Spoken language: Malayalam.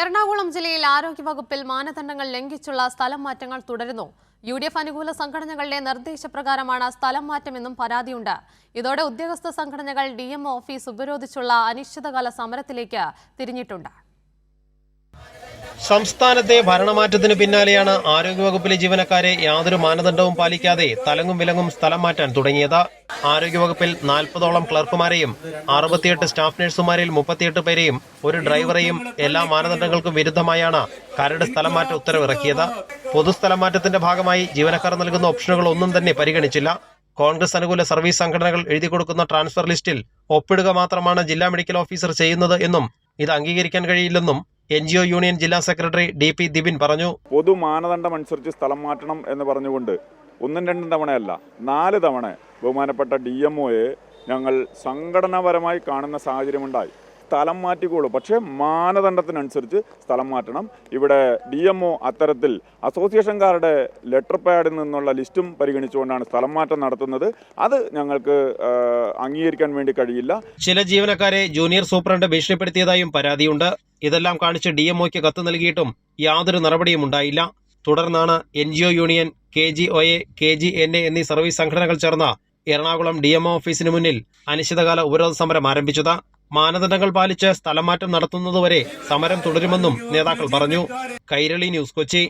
എറണാകുളം ജില്ലയിൽ ആരോഗ്യവകുപ്പിൽ മാനദണ്ഡങ്ങൾ ലംഘിച്ചുള്ള സ്ഥലം മാറ്റങ്ങൾ തുടരുന്നു. UDF അനുകൂല സംഘടനകളുടെ നിർദ്ദേശപ്രകാരമാണ് സ്ഥലം മാറ്റമെന്നും പരാതിയുണ്ട്. ഇതോടെ ഉദ്യോഗസ്ഥ സംഘടനകൾ DMO ഓഫീസ് ഉപരോധിച്ചുള്ള അനിശ്ചിതകാല സമരത്തിലേക്ക് തിരിഞ്ഞിട്ടുണ്ട്. സംസ്ഥാനത്തെ ഭരണമാറ്റത്തിന് പിന്നാലെയാണ് ആരോഗ്യവകുപ്പിലെ ജീവനക്കാരെ യാതൊരു മാനദണ്ഡവും പാലിക്കാതെ തലങ്ങും വിലങ്ങും സ്ഥലം മാറ്റാൻ തുടങ്ങിയത്. ആരോഗ്യവകുപ്പിൽ 40ഓളം ക്ലർക്കുമാരെയും 68 സ്റ്റാഫ് നഴ്സുമാരിൽ 38 പേരെയും ഒരു ഡ്രൈവറെയും എല്ലാ മാനദണ്ഡങ്ങൾക്കും വിരുദ്ധമായാണ് കരട് സ്ഥലം മാറ്റ ഉത്തരവിറക്കിയത്. പൊതുസ്ഥലം മാറ്റത്തിന്റെ ഭാഗമായി ജീവനക്കാർ നൽകുന്ന ഓപ്ഷനുകൾ ഒന്നും തന്നെ പരിഗണിച്ചില്ല. കോൺഗ്രസ് അനുകൂല സർവീസ് സംഘടനകൾ എഴുതി കൊടുക്കുന്ന ട്രാൻസ്ഫർ ലിസ്റ്റിൽ ഒപ്പിടുക മാത്രമാണ് ജില്ലാ മെഡിക്കൽ ഓഫീസർ ചെയ്യുന്നത് എന്നും ഇത് അംഗീകരിക്കാൻ കഴിയില്ലെന്നും NGO യൂണിയൻ ജില്ലാ സെക്രട്ടറി DP ദിബിൻ പറഞ്ഞു. പൊതു മാനദണ്ഡം അനുസരിച്ച് സ്ഥലം മാറ്റണം എന്ന് പറഞ്ഞുകൊണ്ട് 1-2 തവണയല്ല 4 തവണ ബഹുമാനപ്പെട്ട DMOയെ ഞങ്ങൾ സംഘടനാപരമായി കാണുന്ന സാഹചര്യമുണ്ടായി. സ്ഥലം മാറ്റിക്കോളൂ, പക്ഷേ മാനദണ്ഡത്തിനനുസരിച്ച് സ്ഥലം മാറ്റണം. ഇവിടെ DMO അത്തരത്തിൽ അസോസിയേഷൻകാരുടെ ലെറ്റർ പാഡിൽ നിന്നുള്ള ലിസ്റ്റും പരിഗണിച്ചുകൊണ്ടാണ് സ്ഥലം മാറ്റം നടത്തുന്നത്. അത് ഞങ്ങൾക്ക് അംഗീകരിക്കാൻ വേണ്ടി കഴിയില്ല. ചില ജീവനക്കാരെ ജൂനിയർ സൂപ്രണ്ട് ഭീഷണിപ്പെടുത്തിയതായും പരാതിയുണ്ട്. ഇതെല്ലാം കാണിച്ച് DMOയ്ക്ക് കത്ത് നൽകിയിട്ടും യാതൊരു നടപടിയും ഉണ്ടായില്ല. തുടർന്നാണ് NGO യൂണിയൻ, KGOA, KGNA എന്നീ സർവീസ് സംഘടനകൾ ചേർന്ന എറണാകുളം DMO ഓഫീസിന് മുന്നിൽ അനിശ്ചിതകാല ഉപരോധ സമരം ആരംഭിച്ചത്. മാനദണ്ഡങ്ങൾ പാലിച്ച് സ്ഥലം മാറ്റം നടത്തുന്നതുവരെ സമരം തുടരുമെന്നും നേതാക്കൾ പറഞ്ഞു. കൈരളി ന്യൂസ്, കൊച്ചി.